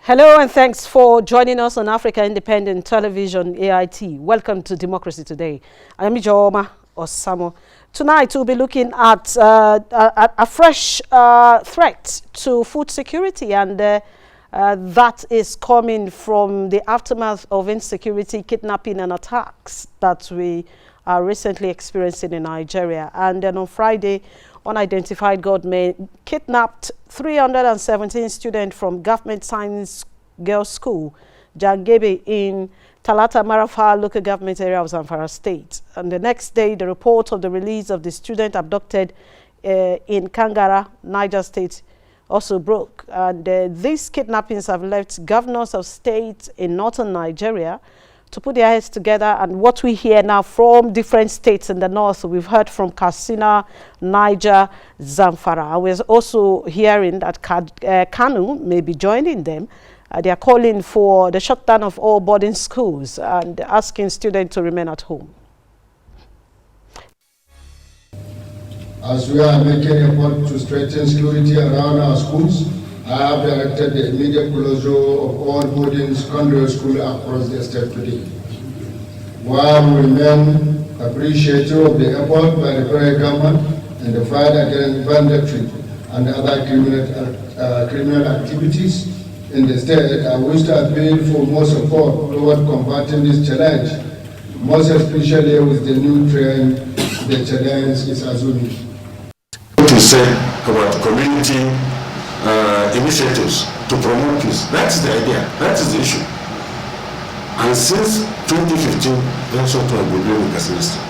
Hello and thanks for joining us on Africa Independent Television, AIT. Welcome to Democracy Today. I am Ijoma Osamo. Tonight we'll be looking at a fresh threat to food security, and that is coming from the aftermath of insecurity, kidnapping and attacks that we are recently experiencing in Nigeria. And then on Friday, unidentified gunmen kidnapped 317 students from Government Science Girls School, Jangebe, in Talata Marafa local government area of Zamfara State. And the next day, the report of the release of the student abducted in Kangara, Niger State, also broke. And these kidnappings have left governors of states in northern Nigeria to put their heads together. And what we hear now from different states in the north, we've heard from Katsina, Niger, Zamfara. We're also hearing that Kanu may be joining them. They are calling for the shutdown of all boarding schools and asking students to remain at home. As we are making effort to strengthen security around our schools, I have directed the immediate closure of all boarding secondary schools across the state today. While we remain appreciative of the effort by the federal government in the fight against banditry and other criminal activities in the state, I wish to appeal for more support toward combating this challenge, most especially with the new trend the challenge is assuming. What you said about community initiatives to promote peace. That's the idea. That is the issue. And since 2015, that's what I've been doing in Katsina State.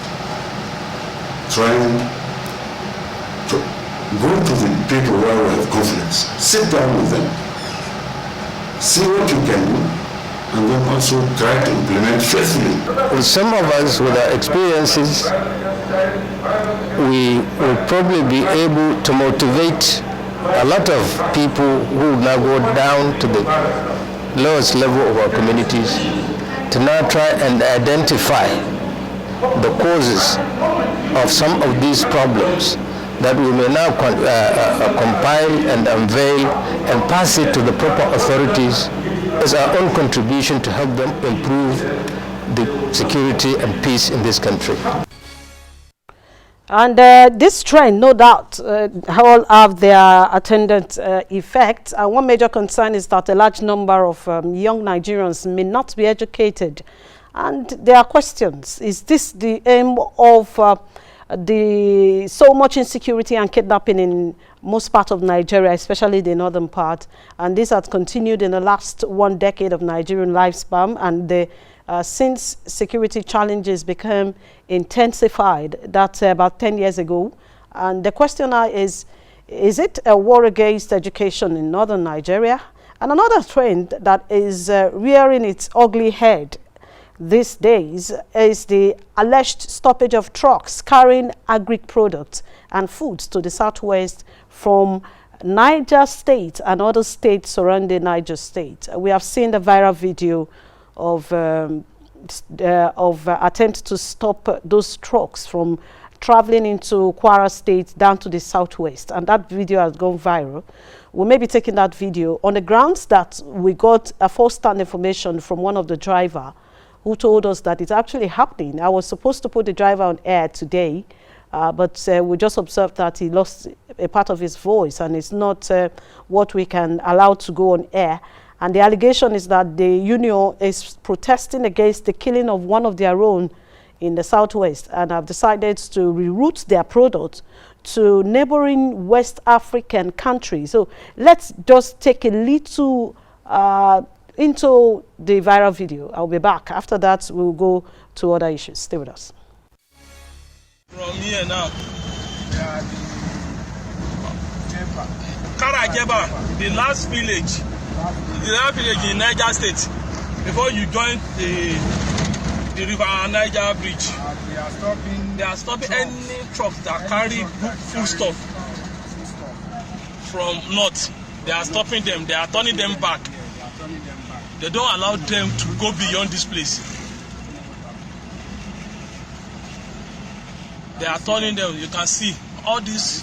Trying to go to the people where we have confidence, sit down with them, see what you can do, and then also try to implement faithfully. With some of us, with our experiences, we will probably be able to motivate a lot of people who now go down to the lowest level of our communities to now try and identify the causes of some of these problems that we may now compile and unveil and pass it to the proper authorities as our own contribution to help them improve the security and peace in this country. And this trend, no doubt, all have their attendant effect. And one major concern is that a large number of young Nigerians may not be educated. And there are questions. Is this the aim of the so much insecurity and kidnapping in most parts of Nigeria, especially the northern part? And this has continued in the last 1 decade of Nigerian lifespan. And the since security challenges became intensified, that's about 10 years ago. And the question now is it a war against education in northern Nigeria? And another trend that is rearing its ugly head these days is the alleged stoppage of trucks carrying agric products and foods to the southwest from Niger State and other states surrounding Niger State. We have seen the viral video of attempts to stop those trucks from traveling into Kwara State down to the southwest, and that video has gone viral. We may be taking that video on the grounds that we got a first-hand information from one of the driver who told us that it's actually happening. I was supposed to put the driver on air today, but we just observed that he lost a part of his voice, and it's not what we can allow to go on air. And the allegation is that the union is protesting against the killing of one of their own in the southwest, and have decided to reroute their products to neighboring West African countries. So let's just take a little into the viral video. I'll be back. After that, we'll go to other issues. Stay with us. From here now. Karajeba, the last village in Niger State, before you join the river Niger bridge. They are stopping any trucks that carry food stuff from north. They are stopping them. They are turning them back. They don't allow them to go beyond this place. They are turning them. You can see all these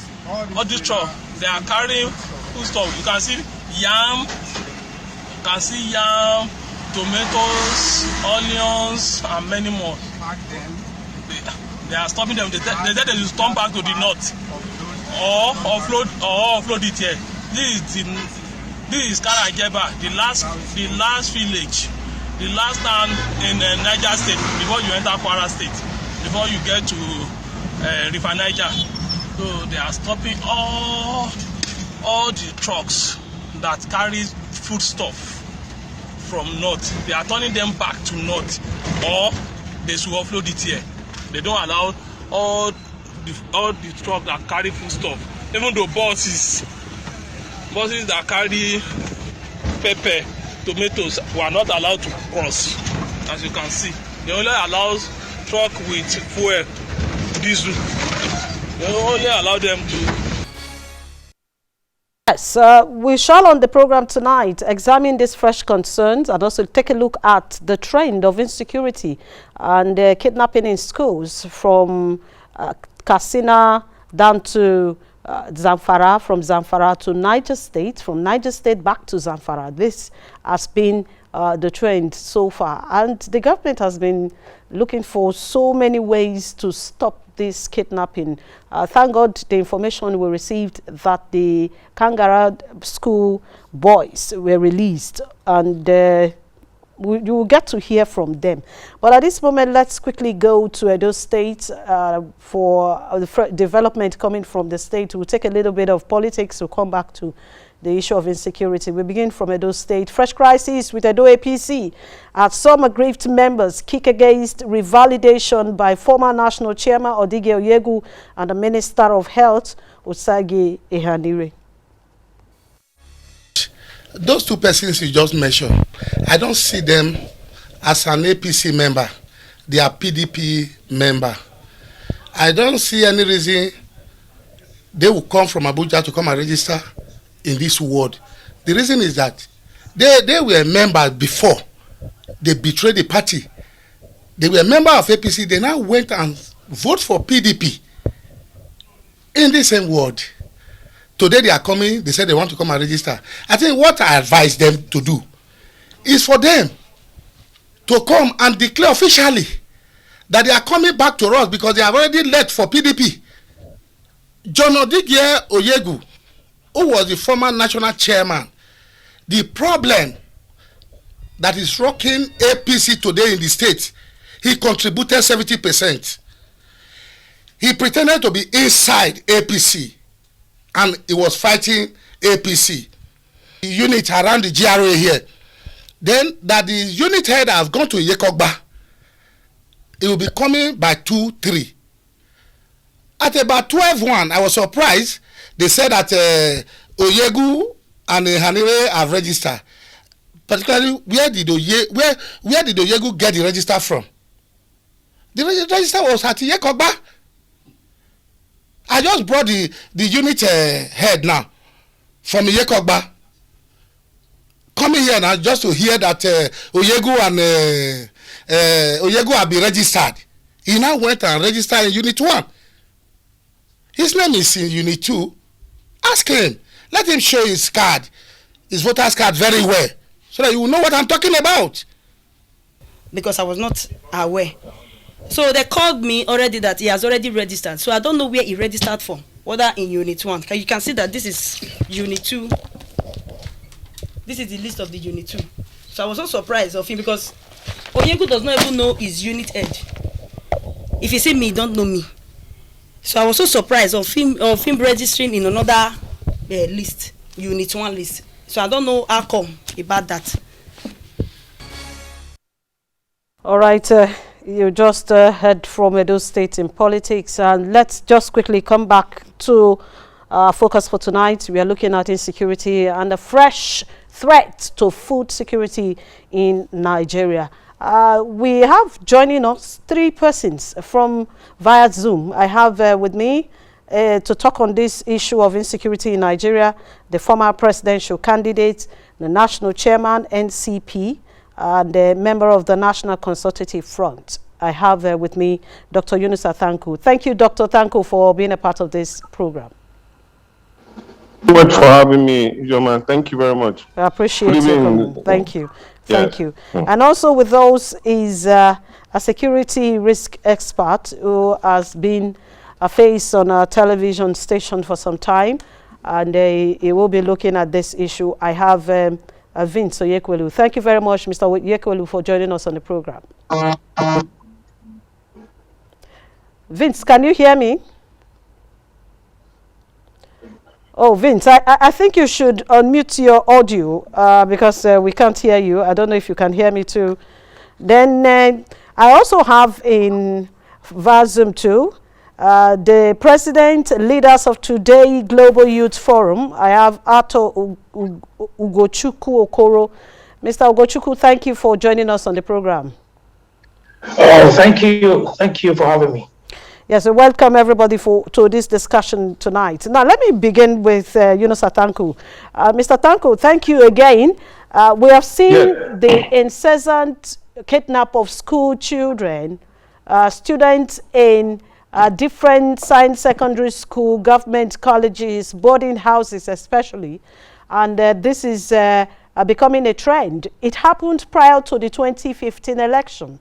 trucks. They are carrying food stuff. You can see yam, can see yam, tomatoes, onions, and many more. They are stopping them. They said they will turn back to the north or offload it here. This is Karajeba, the last village, the last town in Niger State before you enter Kwara State, before you get to River Niger. So they are stopping all the trucks that carry foodstuff from north. They are turning them back to north, or they should offload it here. They don't allow all the trucks that carry foodstuff, even though buses that carry pepper, tomatoes were not allowed to cross. As you can see, they only allow truck with fuel, diesel. They only allow them to. Yes, we shall on the program tonight examine these fresh concerns and also take a look at the trend of insecurity and kidnapping in schools from Katsina down to Zamfara, from Zamfara to Niger State, from Niger State back to Zamfara. This has been the trend so far, and the government has been looking for so many ways to stop this kidnapping. Thank God the information we received that the Kangara school boys were released, and you will get to hear from them. But at this moment, let's quickly go to Edo State for the development coming from the state. We'll take a little bit of politics. We'll come back to the issue of insecurity. We begin from Edo State. Fresh crisis with Edo APC as some aggrieved members kick against revalidation by former national chairman Odige Oyegu and the Minister of Health Usagi Ehanire. Those two persons you just mentioned, I don't see them as an APC member. They are PDP member. I don't see any reason they will come from Abuja to come and register in this ward. The reason is that they were members before. They betrayed the party. They were a member of APC. They now went and vote for PDP in the same ward. Today they are coming. They said they want to come and register. I think what I advise them to do is for them to come and declare officially that they are coming back to us because they have already left for PDP. John Odige Oyegu, who was the former national chairman, the problem that is rocking APC today in the state, he contributed 70%. He pretended to be inside APC and he was fighting APC. The unit around the GRA here. Then that the unit head has gone to Yekogba. It will be coming by 2-3. At about 12:1, I was surprised. They said that Oyegu and Hanire have registered. Particularly, where did Oyegu get the register from? The register was at Yekogba. I just brought the unit head now from Yekogba. Coming here now just to hear that Oyegu and Oyegu have been registered. He now went and registered in Unit 1. His name is in Unit 2. Ask him. Let him show his card, his voter's card very well, so that you will know what I'm talking about. Because I was not aware. So they called me already that he has already registered. So I don't know where he registered from, whether in Unit 1. You can see that this is Unit 2. This is the list of the Unit 2. So I was so surprised of him because Oyegu does not even know his unit head. If you see me, he don't know me. So I was so surprised of him registering in another list, Unit 1 list. So I don't know how come about that. All right, you just heard from Edo State in politics, and let's just quickly come back to our focus for tonight. We are looking at insecurity and a fresh threat to food security in Nigeria. We have joining us 3 persons from via Zoom. I have with me to talk on this issue of insecurity in Nigeria, the former presidential candidate, the national chairman, NCP, and a member of the National Consultative Front. I have with me Dr. Yunusa Thanku. Thank you, Dr. Thanku, for being a part of this program. So much for having me, Joma. Thank you very much. I appreciate you coming. Thank you. Thank Yes. you. And also with those is a security risk expert who has been a face on our television station for some time, and he will be looking at this issue. I have Vince Oyekwelu. Thank you very much, Mr. Oyekwelu, for joining us on the program. Vince, can you hear me? Oh, Vince, I think you should unmute your audio because we can't hear you. I don't know if you can hear me too. Then I also have in Zoom too the president, leaders of Today Global Youth Forum. I have Ato Ugochukwu Okoro. Mr. Ugochukwu, thank you for joining us on the program. Oh, thank you. Thank you for having me. Yes, we welcome everybody to this discussion tonight. Now, let me begin with Yunus Atanku. Mr. Tanku, thank you again. We have seen the incessant kidnap of school children, students in different science secondary school, government colleges, boarding houses especially, and this is becoming a trend. It happened prior to the 2015 election,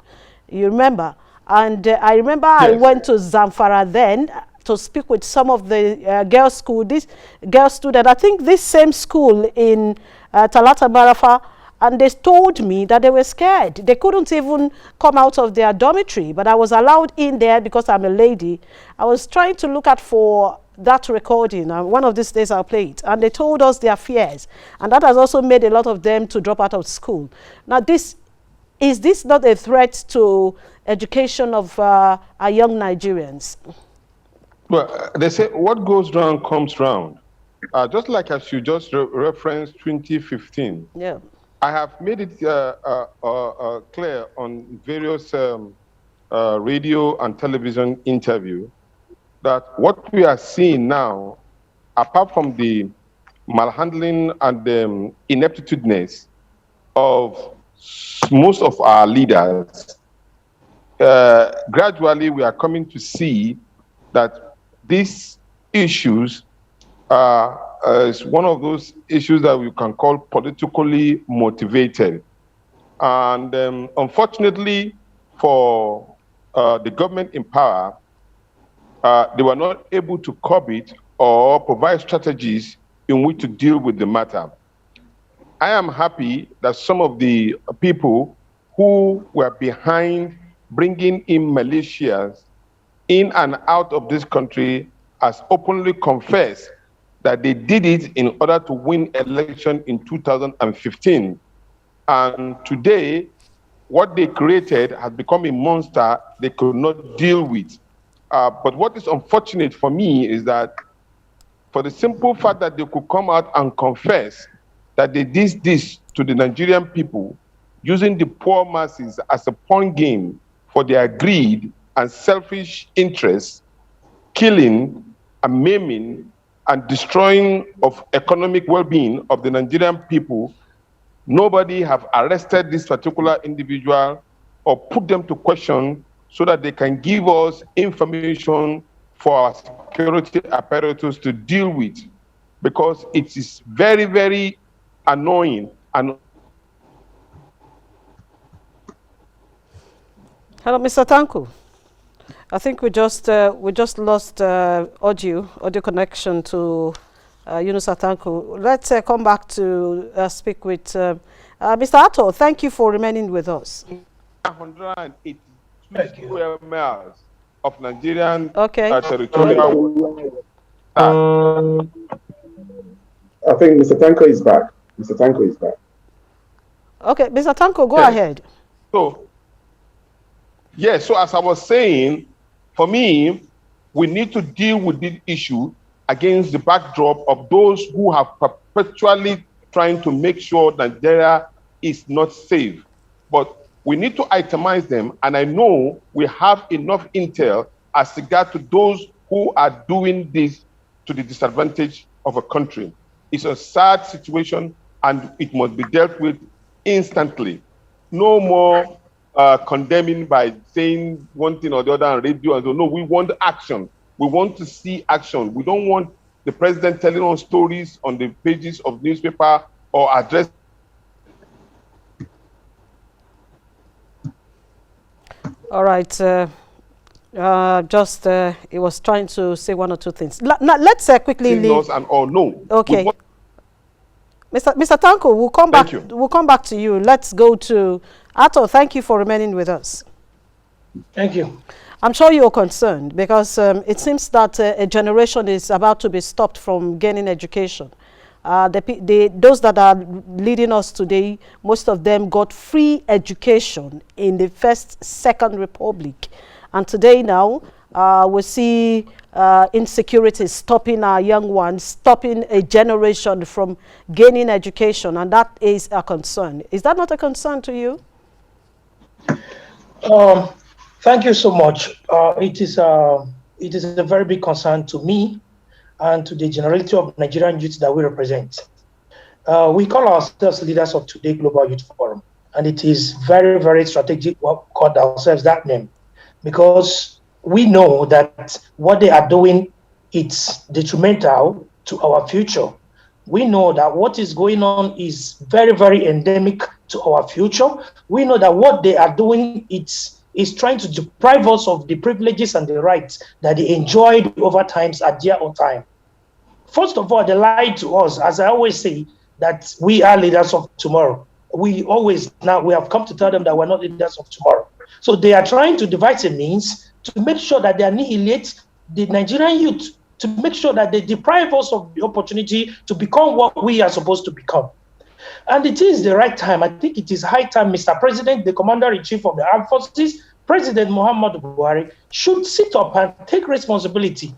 you remember? And I remember I went to Zamfara then to speak with some of the girls' school, this girl student, I think this same school in Talata Barafa, and they told me that they were scared. They couldn't even come out of their dormitory, but I was allowed in there because I'm a lady. I was trying to look out for that recording, and one of these days I'll play it, and they told us their fears, and that has also made a lot of them to drop out of school. Now, is this not a threat to education of our young Nigerians? Well, they say what goes round comes round. Just like as you just referenced 2015, yeah, I have made it clear on various radio and television interview that what we are seeing now, apart from the malhandling and the ineptitudeness of most of our leaders, gradually we are coming to see that these issues is one of those issues that we can call politically motivated. And unfortunately for the government in power, they were not able to curb it or provide strategies in which to deal with the matter. I am happy that some of the people who were behind bringing in militias in and out of this country has openly confessed that they did it in order to win election in 2015. And today, what they created has become a monster they could not deal with. But what is unfortunate for me is that for the simple fact that they could come out and confess that they did this to the Nigerian people, using the poor masses as a pawn game for their greed and selfish interests, killing and maiming and destroying of economic well-being of the Nigerian people, nobody have arrested this particular individual or put them to question so that they can give us information for our security apparatus to deal with, because it is very, very annoying. And hello, Mr. Tanku. I think we just lost audio connection to Yunus Atanku. Let's come back to speak with Mr. Ato. Thank you for remaining with us. 182 square miles of Nigerian I territorial. think Mr. Tanko is back. Mr. Tanko is back. Okay, Mr. Tanko, go ahead. So, yes, so as I was saying, for me, we need to deal with this issue against the backdrop of those who have perpetually trying to make sure Nigeria is not safe. But we need to itemize them, and I know we have enough intel as regard to those who are doing this to the disadvantage of a country. It's a sad situation, and it must be dealt with instantly. No more condemning by saying one thing or the other on radio. And so, no, we want action. We want to see action. We don't want the president telling us stories on the pages of newspaper or address. All right. He was trying to say one or two things. Let's quickly leave. And all no. Okay. Mr. Tanko, we'll come back. We'll come back to you. Let's go to Ato. Thank you for remaining with us. Thank you. I'm sure you're concerned because it seems that a generation is about to be stopped from gaining education. Those that are leading us today, most of them got free education in the First, Second Republic. And today now, we see insecurity stopping our young ones, stopping a generation from gaining education, and that is a concern. Is that not a concern to you? Thank you so much. It is a very big concern to me and to the generality of Nigerian youth that we represent. We call ourselves leaders of Today Global Youth Forum, and it is very, very strategic what we call ourselves that name, because we know that what they are doing, it's detrimental to our future. We know that what is going on is very, very endemic to our future. We know that what they are doing, is trying to deprive us of the privileges and the rights that they enjoyed over times at their own time. First of all, they lied to us, as I always say, that we are leaders of tomorrow. We have come to tell them that we're not leaders of tomorrow. So they are trying to devise a means to make sure that they annihilate the Nigerian youth, to make sure that they deprive us of the opportunity to become what we are supposed to become. And it is the right time. I think it is high time, Mr. President, the Commander-in-Chief of the Armed Forces, President Muhammadu Buhari, should sit up and take responsibility.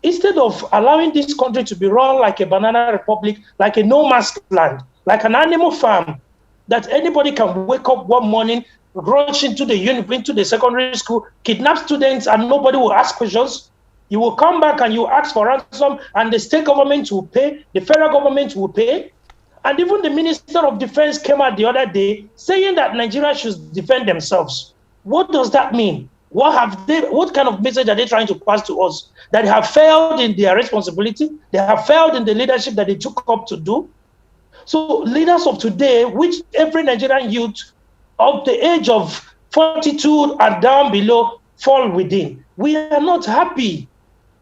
Instead of allowing this country to be run like a banana republic, like a no-man's land, like an animal farm, that anybody can wake up one morning, rush into the secondary school, kidnap students, and nobody will ask questions. You will come back and you ask for ransom, and the state government will pay, the federal government will pay. And even the Minister of Defense came out the other day saying that Nigeria should defend themselves. What does that mean? What kind of message are they trying to pass to us? That they have failed in their responsibility, they have failed in the leadership that they took up to do. So leaders of today, which every Nigerian youth of the age of 42 and down below fall within, we are not happy.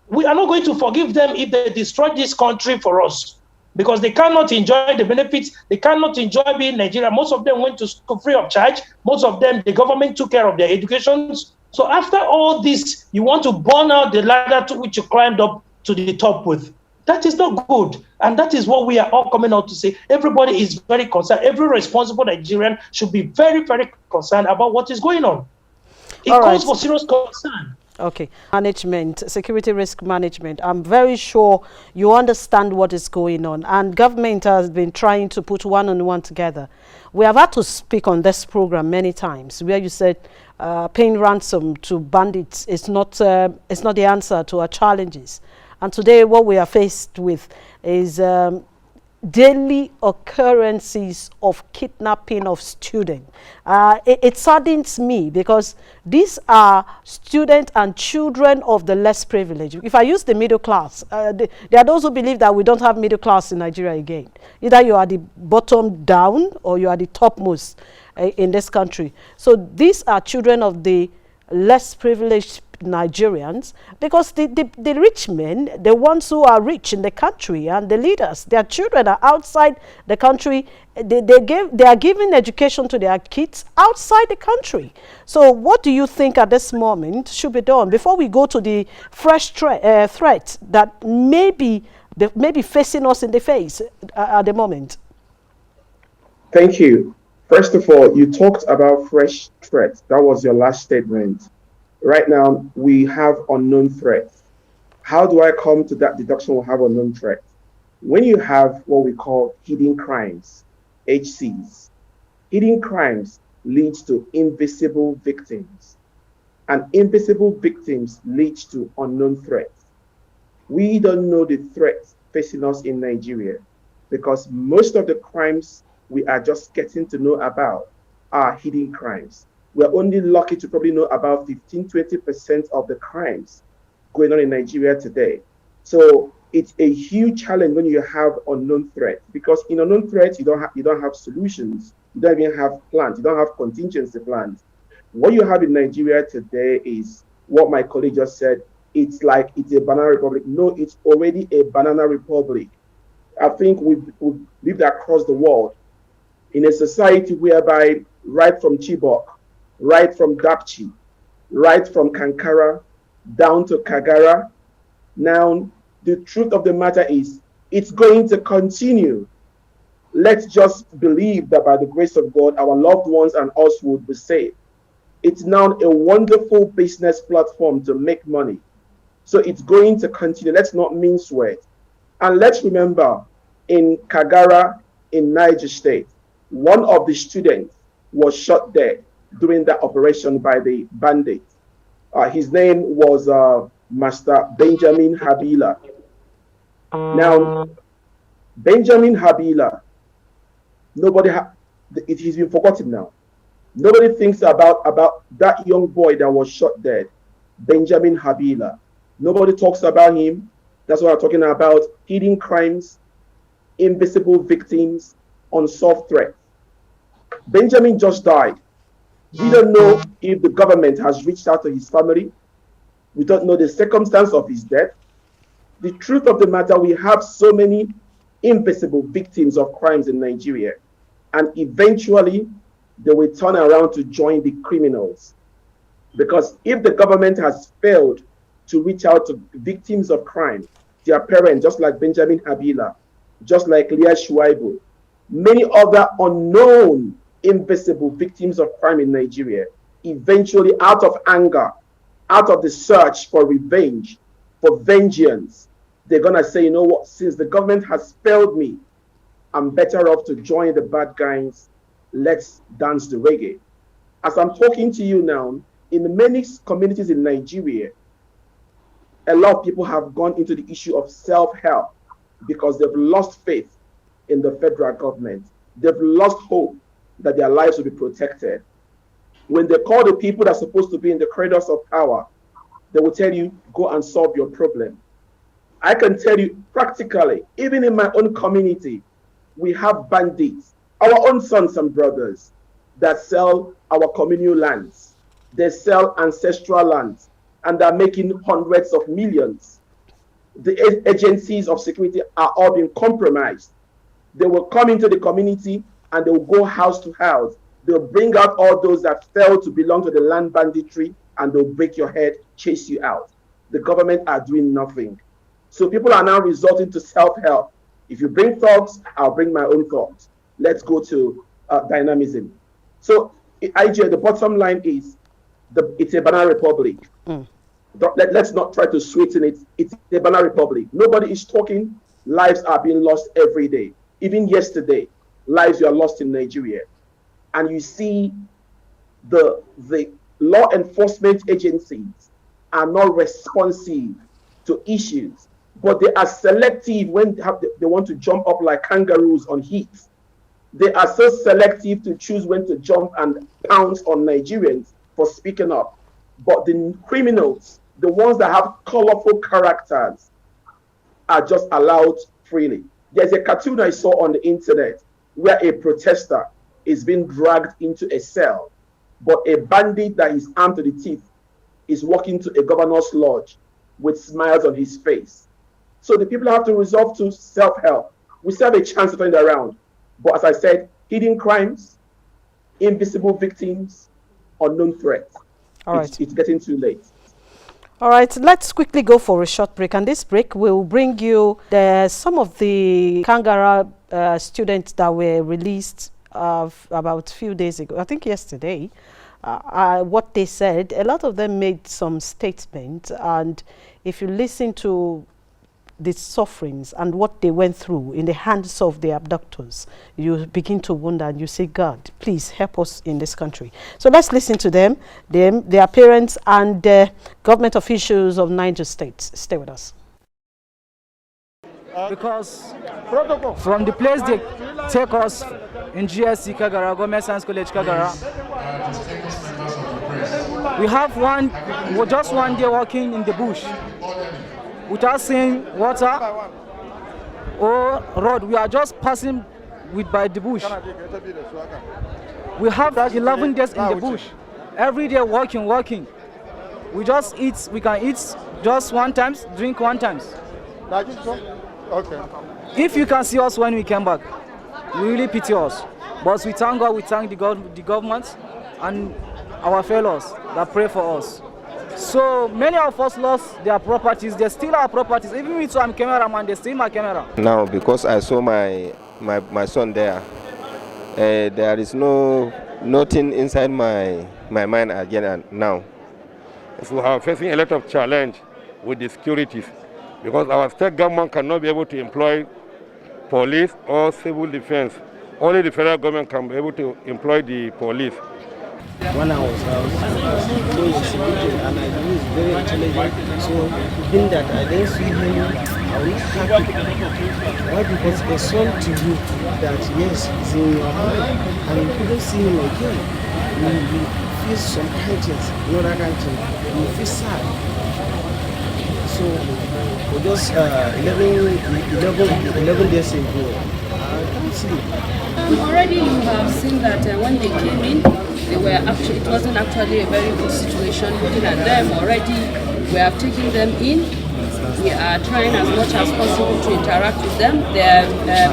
We are not going to forgive them if they destroy this country for us, because they cannot enjoy the benefits. They cannot enjoy being Nigeria. Most of them went to school free of charge. Most of them, the government took care of their educations. So after all this, you want to burn out the ladder to which you climbed up to the top with. That is not good. And that is what we are all coming out to say. Everybody is very concerned. Every responsible Nigerian should be very, very concerned about what is going on. It calls for serious concern. Okay. Management, security risk management. I'm very sure you understand what is going on. And government has been trying to put one-on-one together. We have had to speak on this program many times where you said paying ransom to bandits is not the answer to our challenges. And today what we are faced with is daily occurrences of kidnapping of students. It saddens me because these are students and children of the less privileged. If I use the middle class, there are those who believe that we don't have middle class in Nigeria again. Either you are the bottom down or you are the topmost in this country. So these are children of the less privileged Nigerians, because the rich men, the ones who are rich in the country and the leaders, their children are outside the country. They are giving education to their kids outside the country. So what do you think at this moment should be done before we go to the fresh threat that may be facing us in the face at the moment? Thank you. First of all, you talked about fresh threats. That was your last statement. Right now, we have unknown threats. How do I come to that deduction we have unknown threats? When you have what we call hidden crimes, HCs, hidden crimes leads to invisible victims, and invisible victims leads to unknown threats. We don't know the threats facing us in Nigeria because most of the crimes we are just getting to know about are hidden crimes. We're only lucky to probably know about 15-20% of the crimes going on in Nigeria today. So it's a huge challenge when you have unknown threats, because in unknown threats you don't have solutions, you don't even have plans, you don't have contingency plans. What you have in Nigeria today is what my colleague just said. It's like it's a banana republic. No, it's already a banana republic. I think we've lived across the world in a society whereby right from Chibok, right from Dapchi, right from Kankara down to Kagara. Now, the truth of the matter is it's going to continue. Let's just believe that by the grace of God, our loved ones and us would be saved. It's now a wonderful business platform to make money. So it's going to continue. Let's not mince words. And let's remember, in Kagara, in Niger State, one of the students was shot dead during that operation by the bandits. His name was Master Benjamin Habila. Now, Benjamin Habila, it has been forgotten now. Nobody thinks about that young boy that was shot dead, Benjamin Habila. Nobody talks about him. That's what I'm talking about. Hidden crimes, invisible victims, unsolved threats. Benjamin just died. We don't know if the government has reached out to his family. We don't know the circumstance of his death. The truth of the matter, we have so many invisible victims of crimes in Nigeria. And eventually, they will turn around to join the criminals. Because if the government has failed to reach out to victims of crime, their parents, just like Benjamin Habila, just like Leah Shuaibu, many other unknown invisible victims of crime in Nigeria, eventually out of anger, out of the search for revenge, for vengeance, they're going to say, you know what, since the government has failed me, I'm better off to join the bad guys. Let's dance the reggae. As I'm talking to you now, in many communities in Nigeria, a lot of people have gone into the issue of self-help because they've lost faith in the federal government. They've lost hope that their lives will be protected. When they call the people that are supposed to be in the corridors of power, they will tell you, go and solve your problem. I can tell you practically, even in my own community, we have bandits, our own sons and brothers, that sell our communal lands. They sell ancestral lands, and they're making hundreds of millions. The agencies of security are all being compromised. They will come into the community and they will go house to house. They'll bring out all those that fail to belong to the land banditry, and they'll break your head, chase you out. The government are doing nothing. So people are now resorting to self-help. If you bring thoughts, I'll bring my own thoughts. Let's go to dynamism. So IJ, the bottom line is, it's a banana republic. Let's not try to sweeten it. It's a banana republic. Nobody is talking. Lives are being lost every day. Even yesterday, lives were lost in Nigeria. And you see the law enforcement agencies are not responsive to issues, but they are selective when they want to jump up like kangaroos on heat. They are so selective to choose when to jump and pounce on Nigerians for speaking up. But the criminals, the ones that have colorful characters, are just allowed freely. There's a cartoon I saw on the internet where a protester is being dragged into a cell, but a bandit that is armed to the teeth is walking to a governor's lodge with smiles on his face. So the people have to resolve to self-help. We still have a chance to turn it around. But as I said, hidden crimes, invisible victims, unknown threats. It's getting too late. All right, let's quickly go for a short break. And this break will bring you some of the Kangara students that were released about a few days ago, I think yesterday. What they said, a lot of them made some statements. And if you listen to the sufferings and what they went through in the hands of the abductors, you begin to wonder and you say, God, please help us in this country. So let's listen to them, their parents, and government officials of Niger State. Stay with us. Because from the place they take us in GSC Kagara, Government Science College Kagara, we have just one day walking in the bush. without seeing water or road. We are just passing by the bush. We have 11 days in the bush. Every day walking. We just eat. We can eat just one time, drink one time. Okay. If you can see us when we came back, we really pity us. But we thank God, we thank the government and our fellows that pray for us. So many of us lost their properties. They steal our properties. Even me too, I'm cameraman, they steal my camera. Now, because I saw my son there, there is nothing inside my mind again now. So we are facing a lot of challenge with the securities because our state government cannot be able to employ police or civil defense. Only the federal government can be able to employ the police. When I was so intelligent and I knew he's very intelligent, so in that I didn't see him, I was happy. Why? Because a son to you that yes, he's in your mind and you couldn't see him again. You feel some kind things, you know that kind of thing. You feel sad. So we just 11 days ago, I can't see. Already you have seen that when they came in, it wasn't actually a very good situation looking at them. Already we have taken them in. We are trying as much as possible to interact with them. Their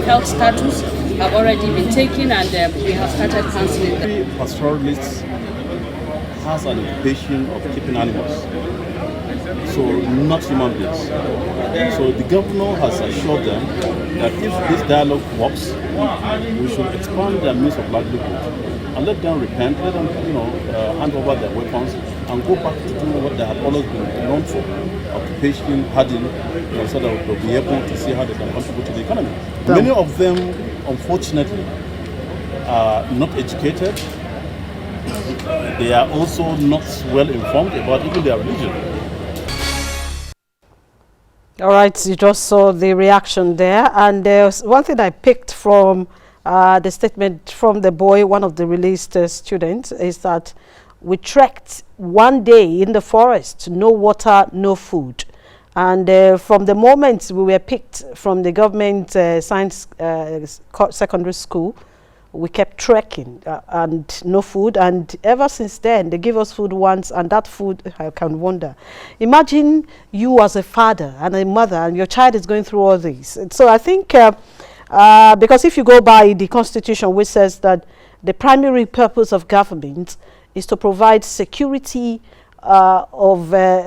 health status have already been taken and we have started counseling them. Every pastoralist has an occupation of keeping animals, so not human beings. So the governor has assured them that if this dialogue works, we should expand their means of livelihood and let them repent, let them hand over their weapons and go back to do what they have always been known for, occupation, herding, so that they'll be able to see how they can contribute to the economy. Many of them, unfortunately, are not educated. They are also not well informed about even their religion. All right, you just saw the reaction there. And there's one thing I picked from the statement from the boy, one of the released students, is that we trekked one day in the forest, no water, no food. And from the moment we were picked from the government science secondary school, we kept trekking and no food. And ever since then, they give us food once, and that food, I can wonder. Imagine you as a father and a mother, and your child is going through all this. And so I think, because if you go by the Constitution, which says that the primary purpose of government is to provide security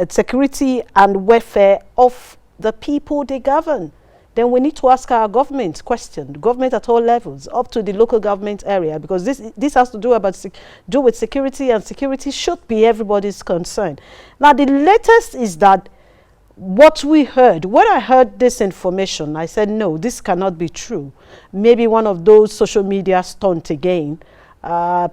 security and welfare of the people they govern, then we need to ask our government government at all levels, up to the local government area, because this has to do with security, and security should be everybody's concern. Now, the latest is that what we heard, when I heard this information, I said, no, this cannot be true. Maybe one of those social media stunts again.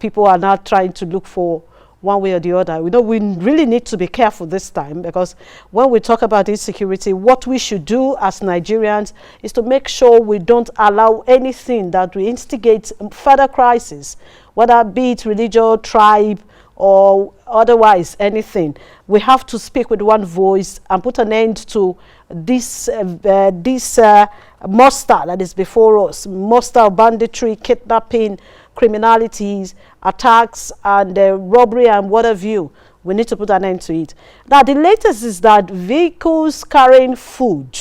People are now trying to look for one way or the other. We know we really need to be careful this time, because when we talk about insecurity, what we should do as Nigerians is to make sure we don't allow anything that will instigate further crisis, whether be it religion, tribe, or otherwise anything. We have to speak with one voice and put an end to this monster that is before us, monster of banditry, kidnapping, criminalities, attacks, and robbery, and what have you. We need to put an end to it. Now, the latest is that vehicles carrying food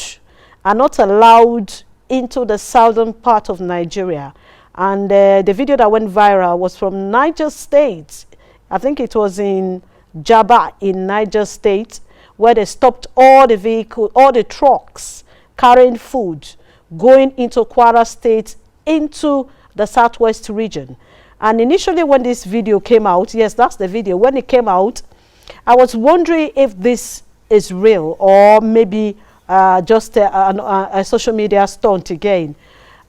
are not allowed into the southern part of Nigeria. And the video that went viral was from Niger State. I think it was in Jaba in Niger State, where they stopped all the vehicles, all the trucks carrying food going into Kwara State, into the southwest region. And initially when this video came out, yes, that's the video, when it came out, I was wondering if this is real or maybe just a social media stunt again.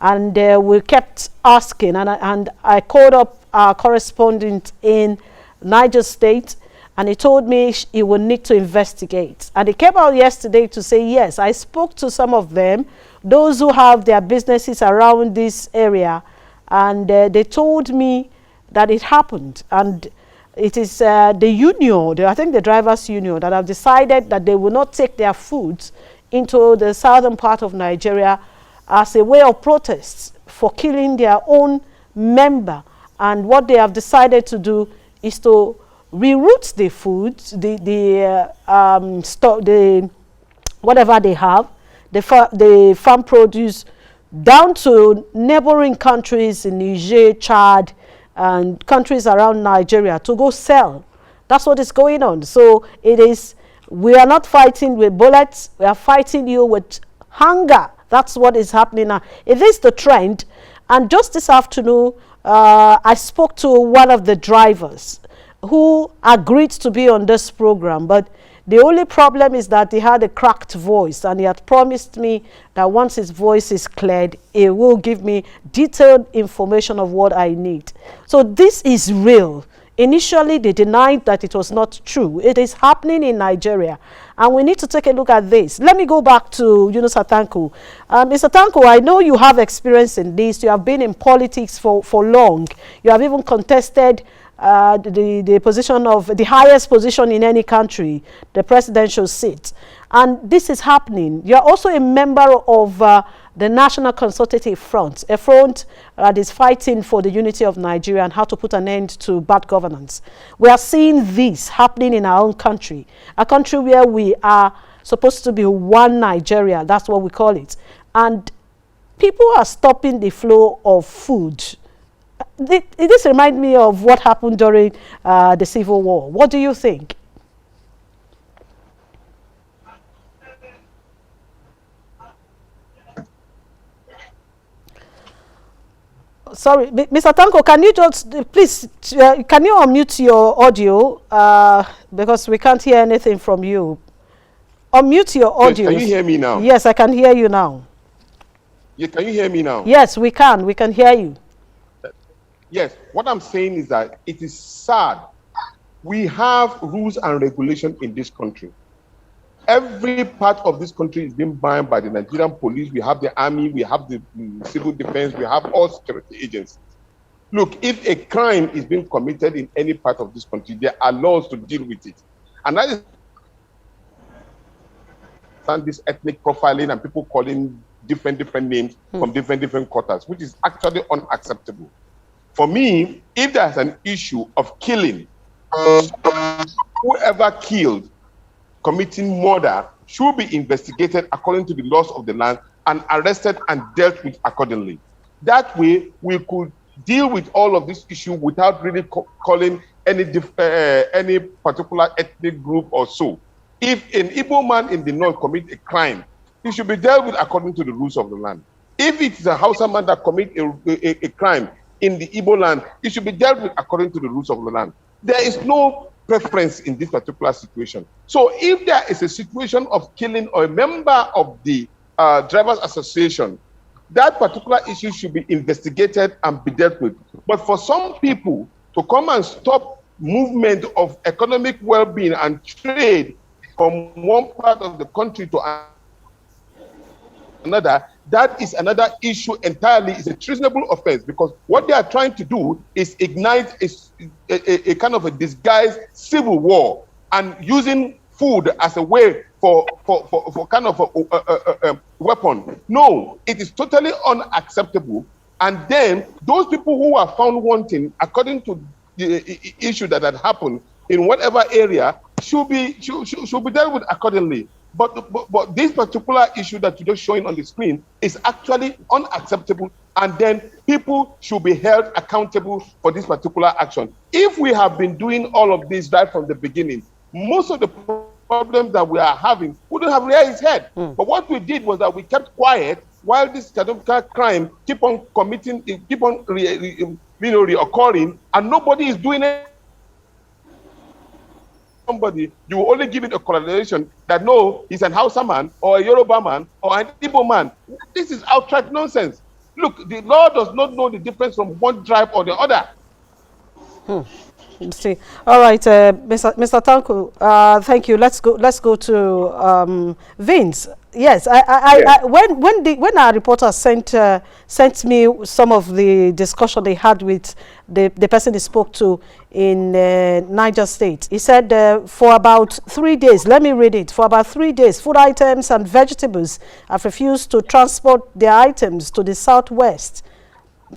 And we kept asking, and I called up our correspondent in Niger State, and he told me he would need to investigate. And he came out yesterday to say, yes, I spoke to some of them, those who have their businesses around this area, and they told me that it happened. And it is the union, I think the drivers' union, that have decided that they will not take their foods into the southern part of Nigeria as a way of protest for killing their own member. And what they have decided to do is to reroute the food, whatever they have, the farm produce, down to neighboring countries in Niger, Chad, and countries around Nigeria to go sell. That's what is going on. So it is, we are not fighting with bullets, we are fighting you with hunger. That's what is happening now. It is the trend. And just this afternoon, I spoke to one of the drivers who agreed to be on this program, but the only problem is that he had a cracked voice, and he had promised me that once his voice is cleared, he will give me detailed information of what I need. So this is real. Initially, they denied that it was not true. It is happening in Nigeria, and we need to take a look at this. Let me go back to Yunus Atanko. Mr. Tanko, I know you have experience in this. You have been in politics for long. You have even contested the position of the highest position in any country, the presidential seat. And this is happening. You're also a member of the National Consultative Front, a front that is fighting for the unity of Nigeria and how to put an end to bad governance. We are seeing this happening in our own country, a country where we are supposed to be one Nigeria, that's what we call it. And people are stopping the flow of food. This reminds me of what happened during the Civil War. What do you think? Sorry, Mr. Tanko, can you just please can you unmute your audio because we can't hear anything from you. Unmute your audio. Yes, can you hear me now? Yes, I can hear you now. Yeah, can you hear me now? Yes, we can. We can hear you. Yes, what I'm saying is that it is sad. We have rules and regulations in this country. Every part of this country is being bound by the Nigerian police. We have the army, we have the civil defense, we have all security agencies. Look, if a crime is being committed in any part of this country, there are laws to deal with it. And that is this ethnic profiling and people calling different names from different quarters, which is actually unacceptable. For me, if there's an issue of killing, whoever killed, committing murder should be investigated according to the laws of the land and arrested and dealt with accordingly. That way, we could deal with all of this issue without really calling any particular ethnic group or so. If an Igbo man in the north commits a crime, he should be dealt with according to the rules of the land. If it is a Hausa man that commits a crime in the Igbo land, it should be dealt with according to the rules of the land. There is no preference in this particular situation. So if there is a situation of killing or a member of the Drivers Association, that particular issue should be investigated and be dealt with. But for some people to come and stop movement of economic well-being and trade from one part of the country to another, that is another issue entirely. Is a treasonable offense, because what they are trying to do is ignite a kind of a disguised civil war and using food as a way for kind of a weapon. No, it is totally unacceptable. And then those people who are found wanting, according to the issue that had happened in whatever area, should be dealt with accordingly. But this particular issue that you're just showing on the screen is actually unacceptable, and then people should be held accountable for this particular action. If we have been doing all of this right from the beginning, most of the problems that we are having wouldn't have reared its head. But what we did was that we kept quiet while this crime keep on reoccurring, and nobody is doing it. Somebody, you will only give it a correlation that no, he's an Hausa man or a Yoruba man or an Igbo man. This is outright nonsense. Look, the law does not know the difference from one tribe or the other. See, all right, Mr. Tanku, thank you. Let's go to Vince. Yes, when our reporter sent me some of the discussion they had with the person he spoke to in Niger State, he said for about 3 days, let me read it, for about 3 days, food items and vegetables have refused to transport their items to the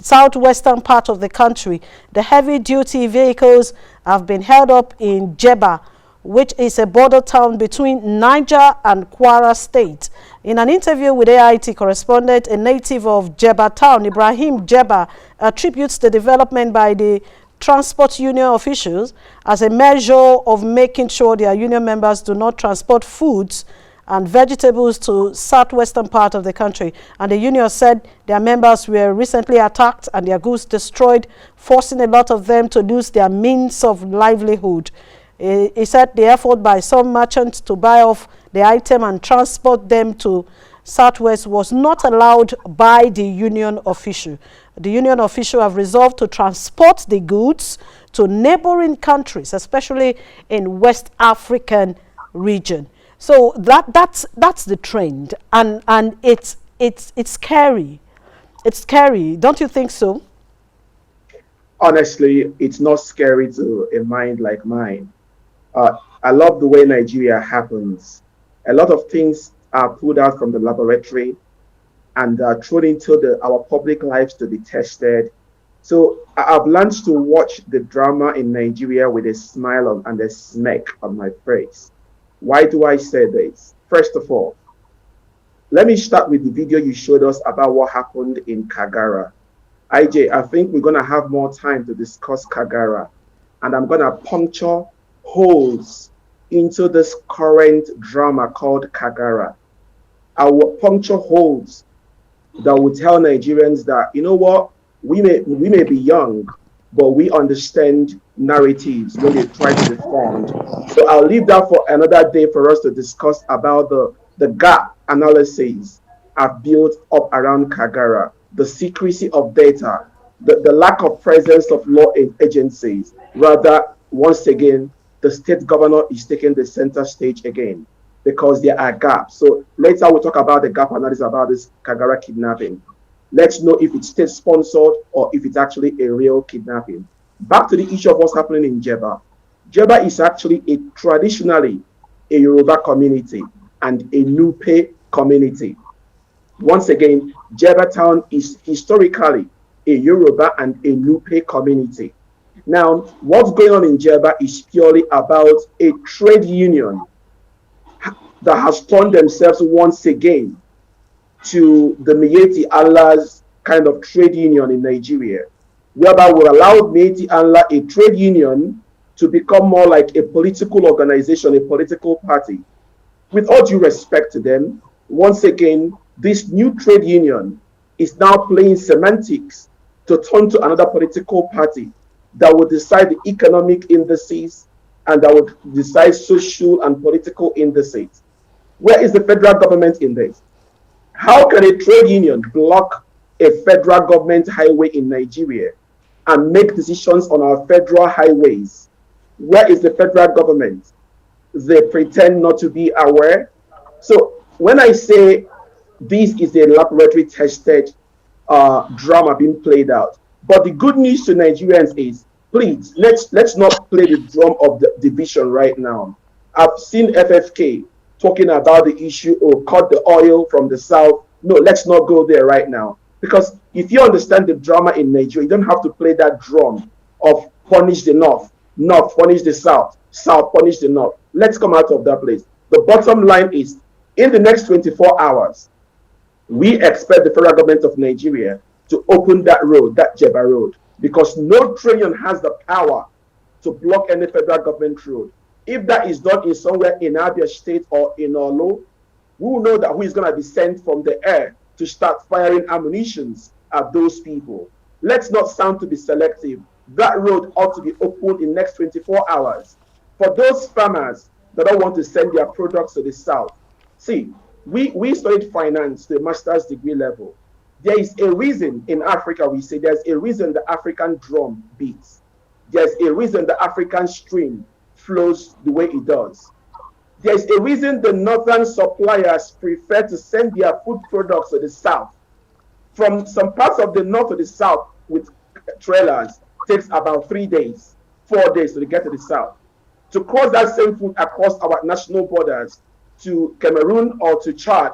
southwestern part of the country. The heavy-duty vehicles have been held up in Jeba, which is a border town between Niger and Kwara State. In an interview with AIT correspondent, a native of Jeba town, Ibrahim Jeba, attributes the development by the transport union officials as a measure of making sure their union members do not transport foods and vegetables to southwestern part of the country. And the union said their members were recently attacked and their goods destroyed, forcing a lot of them to lose their means of livelihood. He said the effort by some merchants to buy off the item and transport them to southwest was not allowed by the union official. The union official have resolved to transport the goods to neighboring countries, especially in West African region. So that's the trend, and it's scary. It's scary, don't you think so? Honestly, it's not scary to a mind like mine. I love the way Nigeria happens. A lot of things are pulled out from the laboratory and thrown into our public lives to be tested. So I've learned to watch the drama in Nigeria with a smile and a smirk on my face. Why do I say this? First of all, let me start with the video you showed us about what happened in Kagara. IJ, I think we're going to have more time to discuss Kagara, and I'm going to puncture holes into this current drama called Kagara. I will puncture holes that will tell Nigerians that, you know what, we may be young, but we understand narratives when they try to respond. So I'll leave that for another day for us to discuss about the gap analysis I've built up around Kagara, the secrecy of data, the lack of presence of law agencies. Rather, once again, the state governor is taking the center stage again because there are gaps. So later we'll talk about the gap analysis about this Kagara kidnapping. Let's know if it's state sponsored or if it's actually a real kidnapping. Back to the issue of what's happening in Jeba. Jeba is actually traditionally a Yoruba community and a Nupe community. Once again, Jeba town is historically a Yoruba and a Nupe community. Now, what's going on in Jeba is purely about a trade union that has turned themselves once again to the Miyetti Allah's kind of trade union in Nigeria, whereby we allowed Miyetti Allah, a trade union, to become more like a political organization, a political party. With all due respect to them, once again, this new trade union is now playing semantics to turn to another political party that will decide the economic indices and that would decide social and political indices. Where is the federal government in this? How can a trade union block a federal government highway in Nigeria and make decisions on our federal highways? Where is the federal government? They pretend not to be aware. So when I say this is a laboratory tested drama being played out, but the good news to Nigerians is, please, let's not play the drum of the division right now. I've seen FFK talking about the issue of cut the oil from the south. No, let's not go there right now. Because if you understand the drama in Nigeria, you don't have to play that drum of punish the north, north punish the south, south punish the north. Let's come out of that place. The bottom line is, in the next 24 hours, we expect the federal government of Nigeria to open that road, that Jeba road, because no train union has the power to block any federal government road. If that is done in somewhere in Abia State or in Olo, we will know that who is going to be sent from the air to start firing ammunitions at those people. Let's not sound to be selective. That road ought to be opened in the next 24 hours. For those farmers that don't want to send their products to the south, see, we studied finance to a master's degree level. There is a reason in Africa, we say there's a reason the African drum beats. There's a reason the African stream flows the way it does. There's a reason the northern suppliers prefer to send their food products to the south. From some parts of the north to the south with trailers takes about 3 days, 4 days to get to the south. To cross that same food across our national borders to Cameroon or to Chad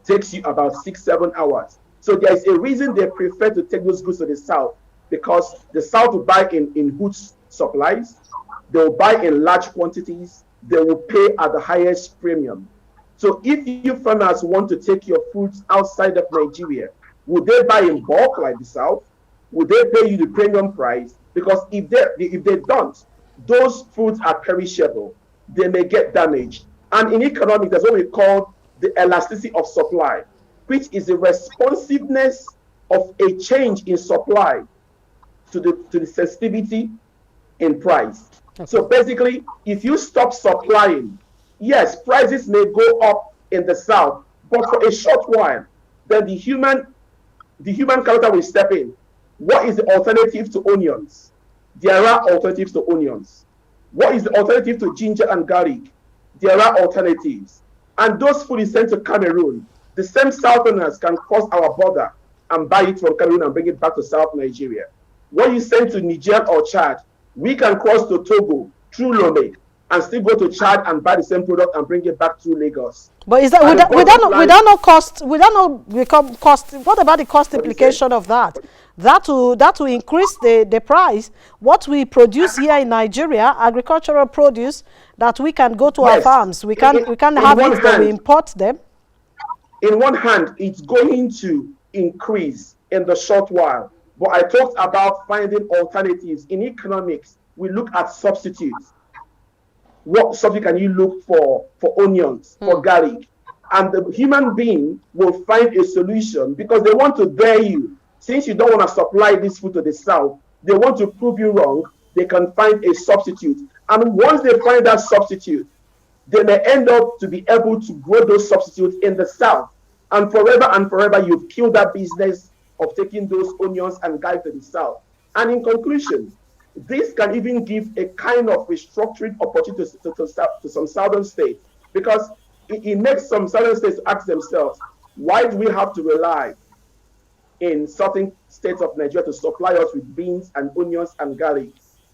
takes you about 6-7 hours. So there is a reason they prefer to take those goods to the south, because the south will buy in huge supplies, they will buy in large quantities, they will pay at the highest premium. So if you farmers want to take your foods outside of Nigeria, would they buy in bulk like the south? Would they pay you the premium price? Because if they don't, those foods are perishable. They may get damaged. And in economics, that's what we call the elasticity of supply, which is the responsiveness of a change in supply to the sensitivity in price. Okay. So basically, if you stop supplying, yes, prices may go up in the south, but for a short while, then the human capital will step in. What is the alternative to onions? There are alternatives to onions. What is the alternative to ginger and garlic? There are alternatives. And those food is sent to Cameroon. The same Southerners can cross our border and buy it from Cameroon and bring it back to South Nigeria. What you send to Niger or Chad, we can cross to Togo through Lomé and still go to Chad and buy the same product and bring it back to Lagos. But is that we don't know cost? We don't know become cost. What about the cost implication of that? That will increase the price. What we produce here in Nigeria, agricultural produce that we can go to our farms. We can have it, but we import them. In one hand, it's going to increase in the short while. But I talked about finding alternatives. In economics, we look at substitutes. What substitute can you look for onions, for garlic? And the human being will find a solution because they want to dare you. Since you don't want to supply this food to the south, they want to prove you wrong. They can find a substitute. And once they find that substitute, they may end up to be able to grow those substitutes in the south. And forever, you've killed that business of taking those onions and garlic to the south. And in conclusion, this can even give a kind of restructuring opportunity to some southern states, because it makes some southern states ask themselves, why do we have to rely in certain states of Nigeria to supply us with beans and onions and garlic?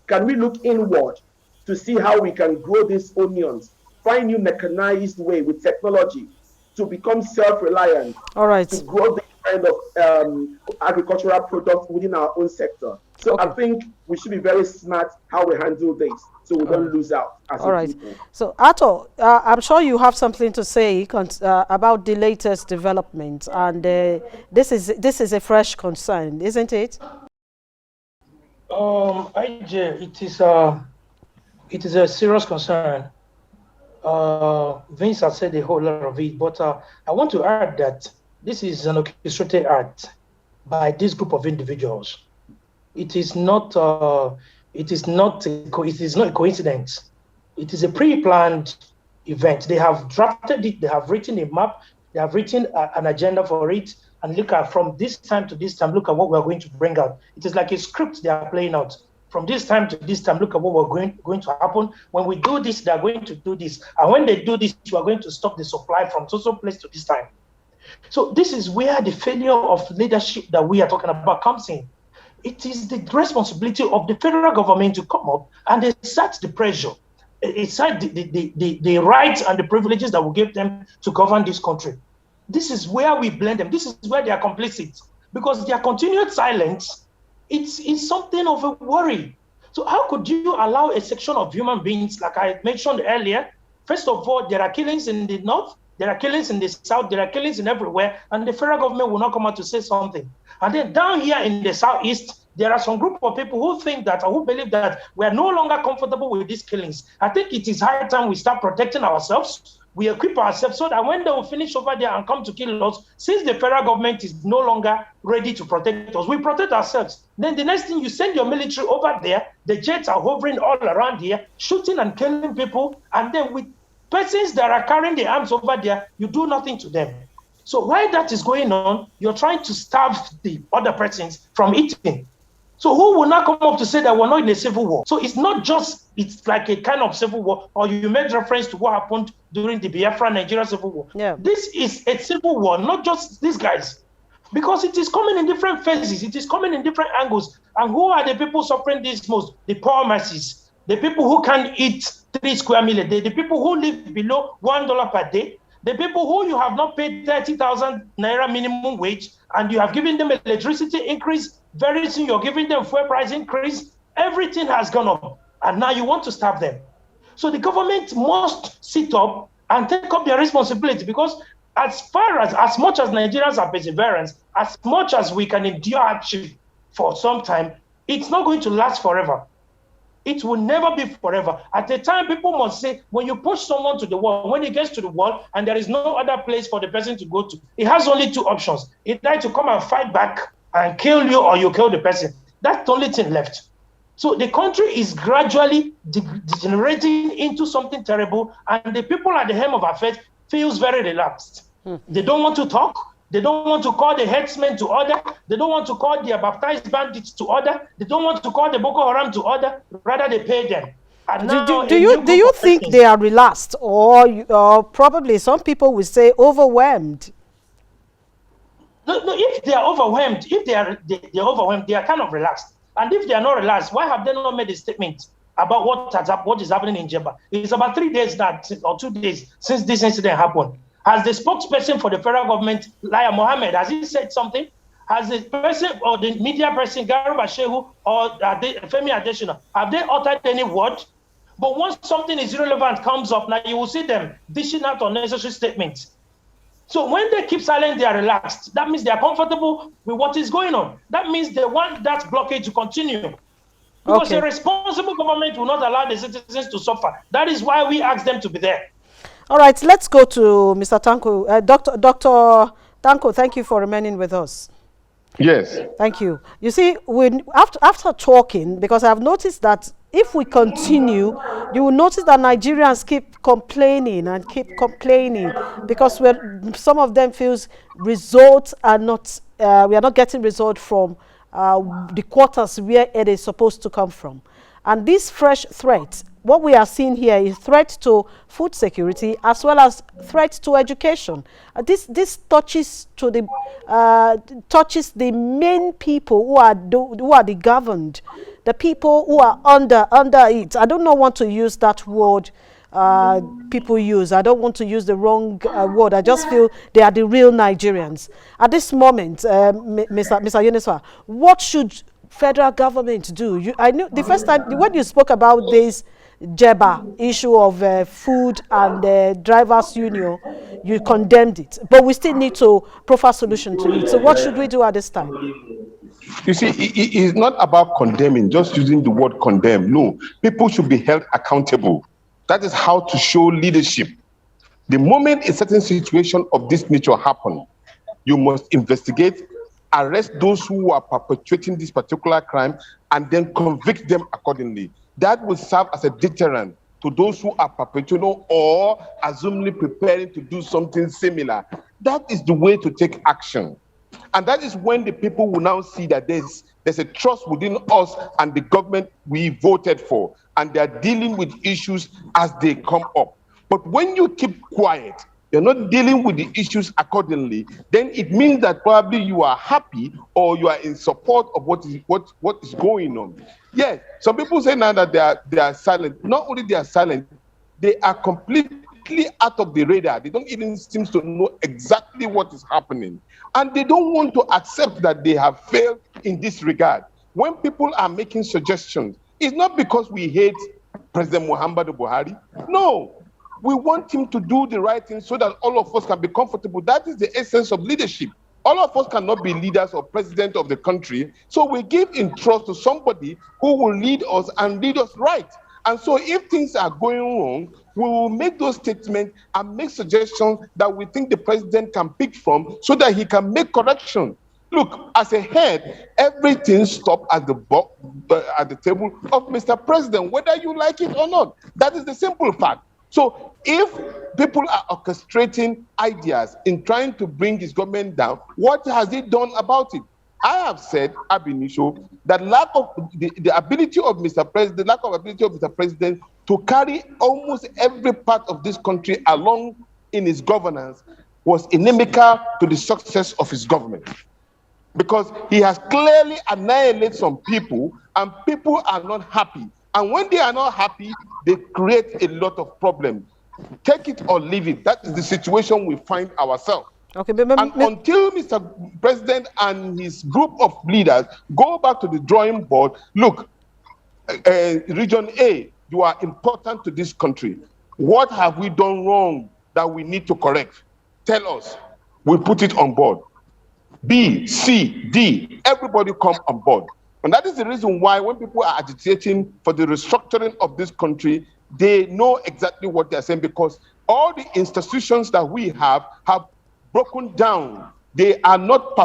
Can we look inward to see how we can grow these onions, find new mechanized way with technology to become self-reliant, all right, to grow this kind of agricultural products within our own sector? So okay. I think we should be very smart how we handle this, so we don't lose out as all right. people. So Ato, I'm sure you have something to say about the latest development, and this is a fresh concern, isn't it? IJ, it is a serious concern. Vince has said a whole lot of it, but I want to add that this is an orchestrated act by this group of individuals. It is not a coincidence. It is a pre-planned event. They have drafted it. They have written a map. They have written an agenda for it. And look at from this time to this time. Look at what we are going to bring out. It is like a script they are playing out. From this time to this time, look at what we're going to happen. When we do this, they are going to do this. And when they do this, we are going to stop the supply from so place to this time. So this is where the failure of leadership that we are talking about comes in. It is the responsibility of the federal government to come up and exert the pressure, exert the rights and the privileges that will give them to govern this country. This is where we blame them. This is where they are complicit, because their continued silence it's something of a worry. So how could you allow a section of human beings, like I mentioned earlier? First of all, there are killings in the north, there are killings in the south, there are killings in everywhere, and the federal government will not come out to say something. And then down here in the southeast, there are some group of people who think that, or who believe that we are no longer comfortable with these killings. I think it is high time we start protecting ourselves. We equip ourselves so that when they will finish over there and come to kill us, since the federal government is no longer ready to protect us, we protect ourselves. Then the next thing, you send your military over there, the jets are hovering all around here, shooting and killing people, and then with persons that are carrying the arms over there, you do nothing to them. So while that is going on, you're trying to starve the other persons from eating. So who will not come up to say that we're not in a civil war? So it's not just, it's like a kind of civil war, or you made reference to what happened during the Biafra Nigeria civil war. Yeah. This is a civil war, not just these guys. Because it is coming in different phases, it is coming in different angles. And who are the people suffering this most? The poor masses, the people who can eat 3 square meal a day, the people who live below $1 per day, the people who you have not paid 30,000 naira minimum wage, and you have given them electricity increase. Very soon you're giving them fuel price increase. Everything has gone up, and now you want to stop them. So the government must sit up and take up their responsibility, because as much as Nigerians are perseverance, as much as we can endure hardship for some time, it's not going to last forever. It will never be forever. At the time, people must say, when you push someone to the wall, when he gets to the wall and there is no other place for the person to go to, he has only 2 options. Either to come and fight back and kill you, or you kill the person. That's the only thing left. So the country is gradually degenerating into something terrible, and the people at the helm of affairs feels very relaxed. They don't want to talk. They don't want to call the headsmen to order. They don't want to call their baptized bandits to order. They don't want to call the Boko Haram to order. Rather, they pay them. And Do you think they are relaxed, or probably some people will say overwhelmed? No, if they are overwhelmed, if they're overwhelmed, they are kind of relaxed. And if they are not relaxed, why have they not made a statement about what is happening in Jeba? It's about 3 days now, or 2 days since this incident happened. Has the spokesperson for the federal government, Laya Mohammed, has he said something? Has the person or the media person, Garuba Shehu or Femi Adesina, have they uttered any word? But once something is irrelevant comes up, now you will see them dishing out unnecessary statements. So when they keep silent, they are relaxed. That means they are comfortable with what is going on. That means they want that blockade to continue. Because a responsible government will not allow the citizens to suffer. That is why we ask them to be there. All right, let's go to Mr. Tanko. Dr. Tanko, thank you for remaining with us. Yes. Thank you. You see, after talking, because I've noticed that if we continue, you will notice that Nigerians keep complaining and keep complaining, because some of them feels results are not, we are not getting results from the quarters where it is supposed to come from. And these fresh threats, what we are seeing here is threat to food security as well as threat to education. This touches the main people who are the governed, the people who are under it. I don't want to use that word people use. I don't want to use the wrong word. I just feel they are the real Nigerians. At this moment, Mr. Yuniswa, what should federal government do? I knew the first time when you spoke about this Jeba issue of food and drivers union, you condemned it, but we still need to proffer solution to it. So what should we do at this time? You see, it's not about condemning, just using the word condemn. No, people should be held accountable. That is how to show leadership. The moment a certain situation of this nature happens, you must investigate, arrest those who are perpetrating this particular crime, and then convict them accordingly. That will serve as a deterrent to those who are perpetrating or assumably preparing to do something similar. That is the way to take action. And that is when the people will now see that there's a trust within us and the government we voted for, and they are dealing with issues as they come up. But when you keep quiet, you're not dealing with the issues accordingly, then it means that probably you are happy or you are in support of what is going on. Yes, some people say now that they are silent. Not only they are silent, they are completely out of the radar. They don't even seem to know exactly what is happening. And they don't want to accept that they have failed in this regard. When people are making suggestions, it's not because we hate President Muhammadu Buhari. No. We want him to do the right thing so that all of us can be comfortable. That is the essence of leadership. All of us cannot be leaders or president of the country. So we give in trust to somebody who will lead us and lead us right. And so if things are going wrong, we will make those statements and make suggestions that we think the president can pick from so that he can make correction. Look, as a head, everything stops at the table of Mr. President, whether you like it or not. That is the simple fact. So if people are orchestrating ideas in trying to bring his government down, what has he done about it? I have said ab initio that lack of the ability of Mr. President, the lack of ability of Mr. President to carry almost every part of this country along in his governance was inimical to the success of his government. Because he has clearly annihilated some people, and people are not happy. And when they are not happy, they create a lot of problems. Take it or leave it. That is the situation we find ourselves. Okay, and until Mr. President and his group of leaders go back to the drawing board, look, Region A, you are important to this country. What have we done wrong that we need to correct? Tell us. We put it on board. B, C, D, everybody come on board. And that is the reason why when people are agitating for the restructuring of this country, they know exactly what they're saying, because all the institutions that we have broken down. They are not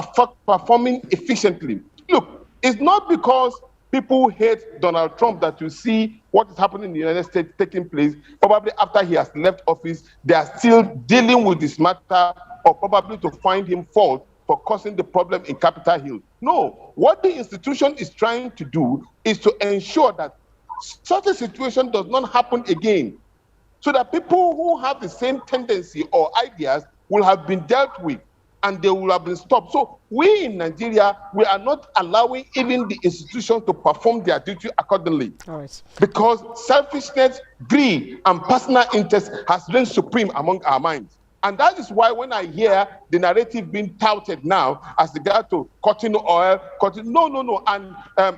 performing efficiently. Look, it's not because people hate Donald Trump that you see what is happening in the United States taking place. Probably after he has left office, they are still dealing with this matter, or probably to find him fault for causing the problem in Capitol Hill. No, what the institution is trying to do is to ensure that such a situation does not happen again, so that people who have the same tendency or ideas will have been dealt with and they will have been stopped. So we in Nigeria, we are not allowing even the institutions to perform their duty accordingly. All right. Because selfishness, greed, and personal interest has reigned supreme among our minds. And that is why when I hear the narrative being touted now as regard to cutting oil, no. And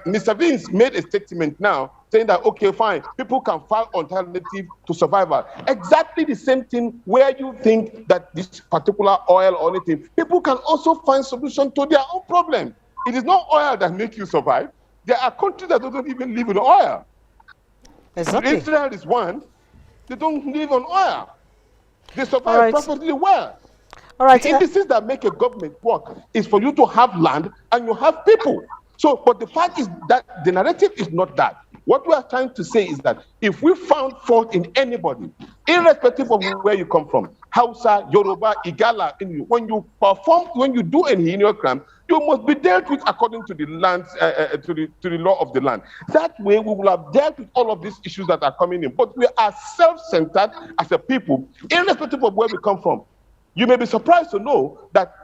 Mr. Vince made a statement now saying that, okay, fine, people can find alternative to survival. Exactly the same thing where you think that this particular oil or anything, people can also find solution to their own problem. It is not oil that makes you survive. There are countries that don't even live in oil. Exactly. Israel is one. They don't live on oil. They survive perfectly well. All right. The indices that make a government work is for you to have land and you have people. So, but the fact is that the narrative is not that. What we are trying to say is that if we found fault in anybody, irrespective of where you come from, Hausa, Yoruba, Igala, when you do any heinous crime, you must be dealt with according to the land, to the law of the land. That way, we will have dealt with all of these issues that are coming in. But we are self-centered as a people, irrespective of where we come from. You may be surprised to know that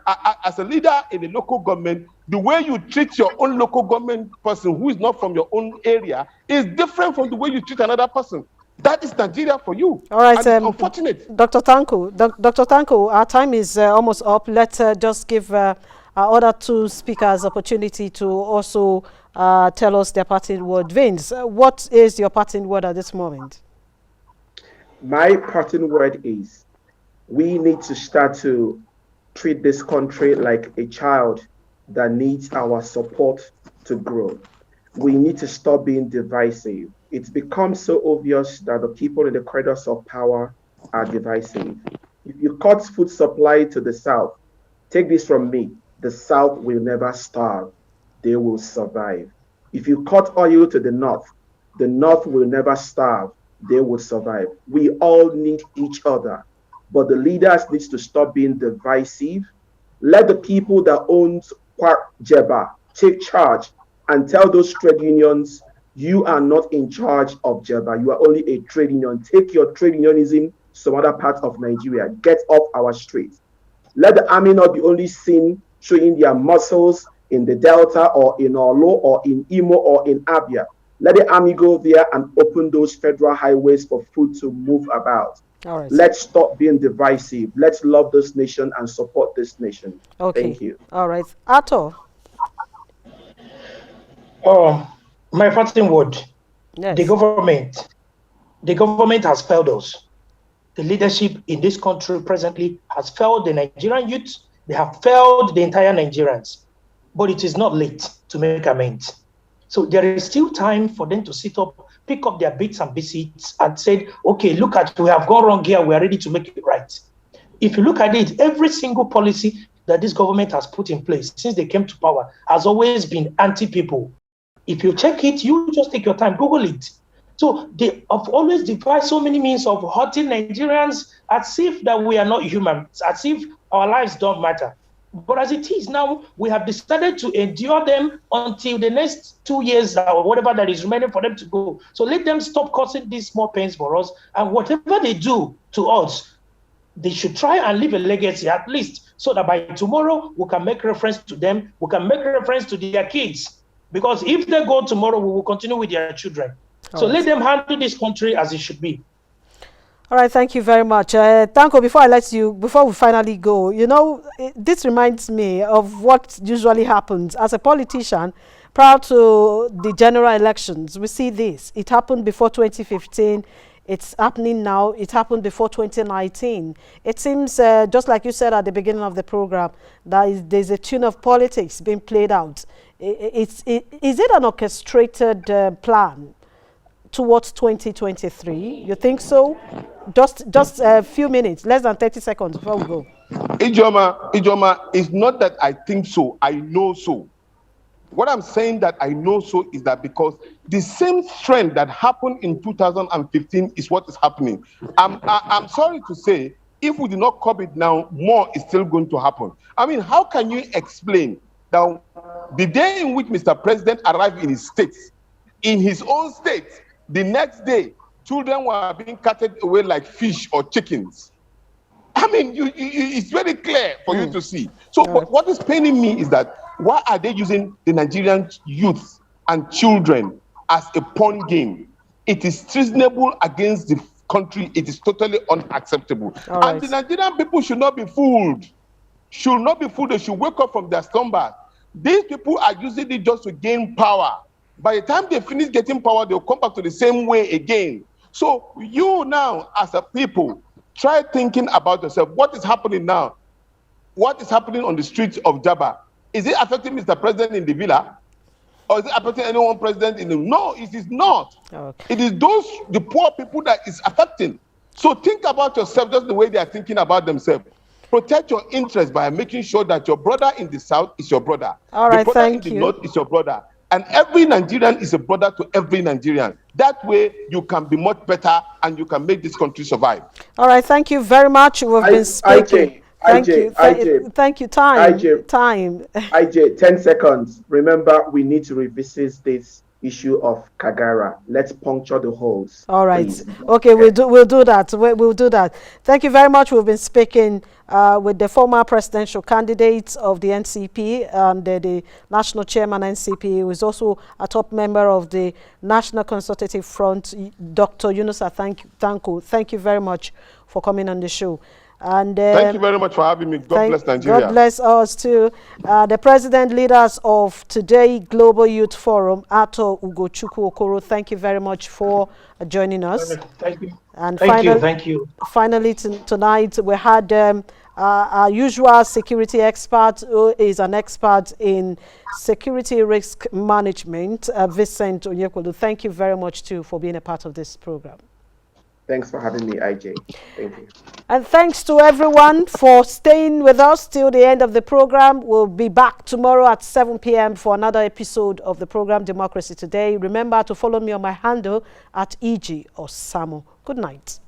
as a leader in a local government, the way you treat your own local government person who is not from your own area is different from the way you treat another person. That is Nigeria for you. All right, unfortunate. Dr. Tanko, our time is almost up. Let's just give our other two speakers opportunity to also tell us their parting word. Vince, what is your parting word at this moment? My parting word is, we need to start to treat this country like a child that needs our support to grow. We need to stop being divisive. It's become so obvious that the people in the corridors of power are divisive. If you cut food supply to the South, take this from me, the South will never starve. They will survive. If you cut oil to the North will never starve. They will survive. We all need each other. But the leaders need to stop being divisive. Let the people that own Jeba take charge and tell those trade unions, you are not in charge of Jeba. You are only a trade union. Take your trade unionism to some other part of Nigeria. Get off our streets. Let the army not be only seen showing their muscles in the Delta or in Orlo or in Imo or in Abia. Let the army go there and open those federal highways for food to move about. All right. Let's stop being divisive. Let's love this nation and support this nation. Okay. Thank you. All right. Ato. My parting word. Yes. The government has failed us. The leadership in this country presently has failed the Nigerian youth. They have failed the entire Nigerians. But it is not late to make amends. So there is still time for them to sit up, pick up their bits and pieces and say, okay, look at, we have gone wrong here, we are ready to make it right. If you look at it, every single policy that this government has put in place since they came to power has always been anti-people. If you check it, you just take your time, Google it. So they have always devised so many means of hurting Nigerians as if that we are not human, as if our lives don't matter. But as it is now, we have decided to endure them until the next 2 years or whatever that is remaining for them to go. So let them stop causing these small pains for us. And whatever they do to us, they should try and leave a legacy at least, so that by tomorrow we can make reference to them. We can make reference to their kids. Because if they go tomorrow, we will continue with their children. So let them handle this country as it should be. All right, thank you very much. Tanko, before we finally go, you know, this reminds me of what usually happens as a politician prior to the general elections. We see this. It happened before 2015. It's happening now. It happened before 2019. It seems, just like you said at the beginning of the program, that there's a tune of politics being played out. Is it an orchestrated plan towards 2023? You think so? Just a few minutes, less than 30 seconds before we go. Ijoma, it's not that I think so, I know so. What I'm saying that I know so is that because the same trend that happened in 2015 is what is happening. I'm sorry to say, if we do not curb it now, more is still going to happen. I mean, how can you explain that the day in which Mr. President arrived in his state, in his own state, the next day, children were being carted away like fish or chickens? I mean, it's very clear for you to see. So what is paining me is that why are they using the Nigerian youth and children as a pawn game? It is treasonable against the country. It is totally unacceptable. And the Nigerian people should not be fooled. Should not be fooled. They should wake up from their slumber. These people are using it just to gain power. By the time they finish getting power, they'll come back to the same way again. So you now, as a people, try thinking about yourself. What is happening now? What is happening on the streets of Jaba? Is it affecting Mr. President in the villa? Or is it affecting anyone president in the... No, it is not. It is the poor people that is affecting. So think about yourself just the way they are thinking about themselves. Protect your interests by making sure that your brother in the south is your brother. All right, the brother in the north is your brother. And every Nigerian is a brother to every Nigerian. That way, you can be much better and you can make this country survive. All right, thank you very much. We've been speaking. Thank you. Thank you. Time. IJ, 10 seconds. Remember, we need to revisit this issue of Kagara. Let's puncture the holes. All right. Please. Okay, we'll do that. We'll do that. Thank you very much. We've been speaking with the former presidential candidate of the NCP and the national chairman NCP, who is also a top member of the National Consultative Front, Dr. Yunusa Tanko. Thank you very much for coming on the show. And thank you very much for having me. God bless Nigeria. God bless us too. The president leaders of Today Global Youth Forum, Ato Ugochukwu Okoro, thank you very much for joining us. Thank you. And Thank you. Finally, tonight we had our usual security expert, who is an expert in security risk management, Vincent Onyekolu. Thank you very much too for being a part of this program. Thanks for having me, IJ. Thank you. And thanks to everyone for staying with us till the end of the program. We'll be back tomorrow at 7 p.m. for another episode of the program Democracy Today. Remember to follow me on my handle at EG Osamo. Good night.